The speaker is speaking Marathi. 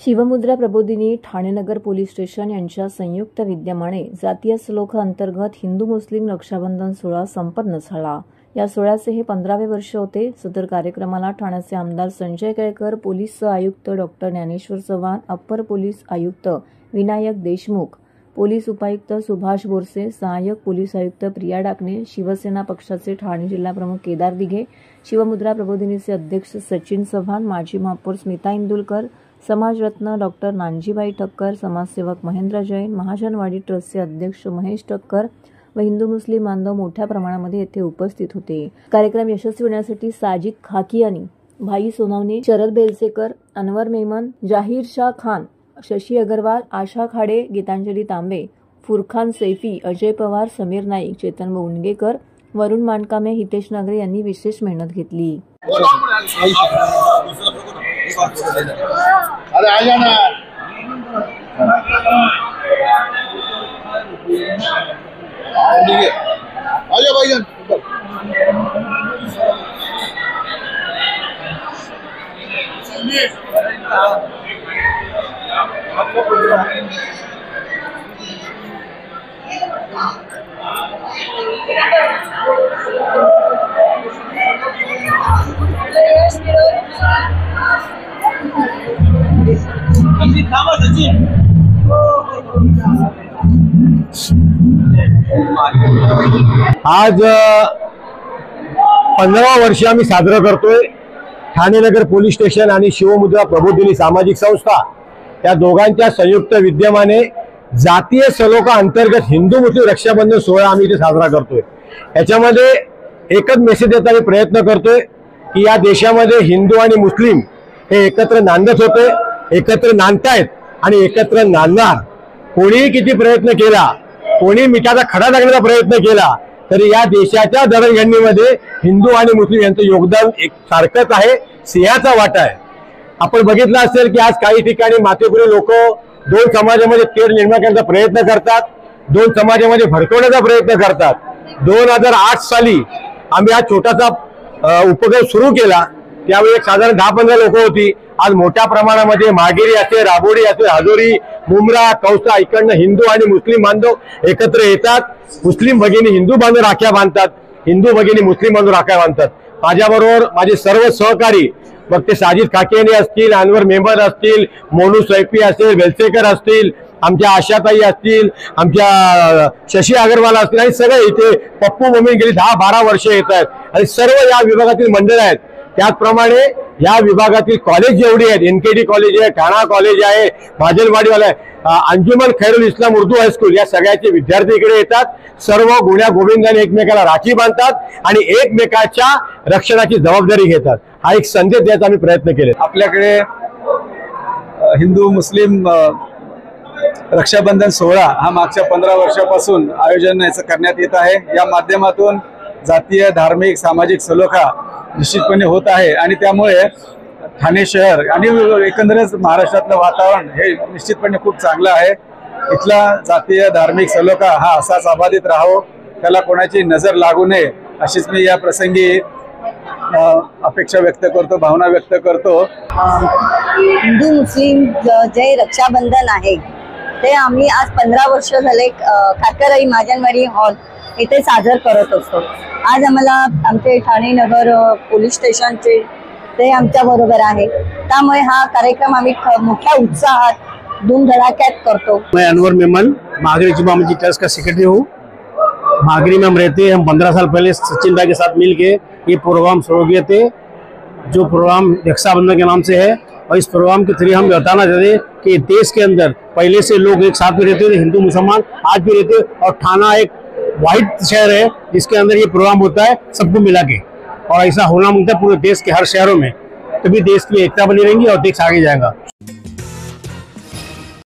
शिवमुद्रा प्रबोधिनी ठाणे नगर पोलीस स्टेशन यांच्या संयुक्त विद्यमाने जातीय सलोखा अंतर्गत हिंदू मुस्लिम रक्षाबंधन सोहळा संपन्न झाला। या सोहळ्याचे हे 15वे वर्ष होते। सदर कार्यक्रमाला ठाण्याचे आमदार संजय केळकर, पोलीस आयुक्त doctor Dnyaneshwar Chavan, upper police आयुक्त विनायक देशमुख, पोलीस उपायुक्त सुभाष बोरसे, सहाय्यक पोलीस आयुक्त प्रिया डाकणे, शिवसेना पक्षाचे ठाणे जिल्हा प्रमुख केदार दिघे, शिवमुद्रा प्रबोधिनीचे अध्यक्ष सचिन चव्हाण, माजी महापौर स्मिता इंदुलकर, समाजरत्न डॉक्टर नानजीबाई ठक्कर, समाजसेवक महेंद्र जैन, महाजनवाडी ट्रस्टचे अध्यक्ष महेश ठक्कर व हिंदू मुस्लिम बांधव मोठ्या प्रमाणामध्ये येथे उपस्थित होते। कार्यक्रम यशस्वी होण्यासाठी साजिद खाकियानी, भाई सोनावणे, शरद बेलसेकर, अनवर मेमन, जाहीर शाह खान, शशी अग्रवाल, आशा खाडे, गीतांजली तांबे, फुरखान सैफी, अजय पवार, समीर नाईक, चेतन उनगेकर, वरुण मानकामे, हितेश नागरे यांनी विशेष मेहनत घेतली। अरे आ जाना आजा भाईजान आज 15 वर्ष आम्ही साजरा करतोय। ठाणे नगर पोलीस स्टेशन आणि शिवमुद्रा प्रबोधिनी सामाजिक संस्था या दोघांच्या संयुक्त विद्यमाने जातीय सलोखा अंतर्गत हिंदू मुस्लिम रक्षाबंधन सोहळा आम्ही इथे साजरा करतोय। याच्यामध्ये एकच मेसेज देण्याचा प्रयत्न करतोय की या देशामध्ये हिंदू आणि मुस्लिम हे एकत्र नांदत होते, एकत्र नांदतायत आणि एकत्र नांदणार। कोणीही किती प्रयत्न केला, कोणी मिठाचा खडा टाकण्याचा प्रयत्न केला तरी या देशाच्या जडणघडणीमध्ये हिंदू आणि मुस्लिम यांचं योगदान एक सारखंच आहे, सिंहाचा वाटा आहे। आपण बघितलं असेल की आज काही ठिकाणी मातेपुरी लोक दोन समाजामध्ये तेढ निर्माण करण्याचा प्रयत्न करतात, दोन समाजामध्ये भडकवण्याचा प्रयत्न करतात। 2008 साली आम्ही हा छोटासा उपक्रम सुरू केला, त्यावेळी एक साधारण 10-15 लोक होती। आज मोठ्या प्रमाणामध्ये मागिरी असेल, राबोडी असेल, हाजोरी, मुंब्रा, कौसा इकडनं हिंदू आणि मुस्लिम बांधव एकत्र येतात। मुस्लिम भगिनी हिंदू बांधव राख्या बांधतात, हिंदू भगिनी मुस्लिम बांधव राख्या बांधतात। माझ्याबरोबर माझे सर्व सहकारी, मग ते साजिद खाकियानी असतील, अनवर मेमन असतील, मोनू सैफी असेल, वेलसेकर असतील, आमच्या आशाताई असतील, आमच्या शशी अग्रवाल असतील आणि सगळे इथे पप्पू मम्मी गेली 10-12 वर्ष येत आहेत आणि सर्व या विभागातील मंडळ आहेत। त्याचप्रमाणे या विभागातील कॉलेज जेवढी आहेत, एनकेडी कॉलेज आहे, ठाणा कॉलेज आहे, भाजलवाडीवाला आहे, अंजुमन खैरुल इस्लाम उर्दू हायस्कूल, या सगळ्याचे विद्यार्थी इकडे येतात। सर्व गुण्या गोविंदाने एकमेकाला राखी बांधतात आणि एकमेकाच्या रक्षणाची जबाबदारी घेतात। हा एक संदेश द्यायचा आम्ही प्रयत्न केले। आपल्याकडे हिंदू मुस्लिम रक्षाबंधन सोहळा हा मागच्या 15 वर्षापासून आयोजन करण्यात येत आहे। या माध्यमातून जातीय, धार्मिक, सामाजिक सलोखा निश्चितपणे होत आहे आणि त्यामुळे ठाणे शहर आणि एकंदरच महाराष्ट्रातलं वातावरण हे निश्चितपणे खूप चांगलं आहे। इथला जातीय धार्मिक सलोखा हा असाच अबाधित राहो, त्याला कोणाची नजर लागू नये अशीच मी या प्रसंगी अपेक्षा व्यक्त करतो, भावना व्यक्त करतो। हिंदू मुस्लिम जे रक्षाबंधन आहे ते आम्ही आज 15 वर्ष झाले काकरई महाजनवाडी हॉल इथे साजर करत असतो। आज आम्हाला आमचे ठाणे नगर पोलीस स्टेशनचे ते आमच्या बरोबर आहे, त्यामुळे हा कार्यक्रम आम्ही मोठ्या उत्साहात धूमधड़ाक्यात करतो। मैं अनवर मेमन मागरी जुमा मस्जिद ट्रस्ट का सेक्रेटरी हूँ। मागरी में हम रहते हैं। हम 15 साल पहले सचिन भाई के साथ मिलके ये प्रोग्राम शुरू किए थे, जो प्रोग्राम रक्षाबंधन के नाम से है। और इस प्रोग्राम के थ्रू हम बताना चाहते हैं कि देश के अंदर पहले से लोग एक साथ में रहते थे, हिंदू मुसलमान आज भी रहते, और ठाणा एक वाहिद शहर है जिसके अंदर ये प्रोग्राम होता है सबको मिला के, और ऐसा होना मांगता है पूरे देश के हर शहरों में, तभी देश की एकता बनी रहेगी और देश आगे जाएगा।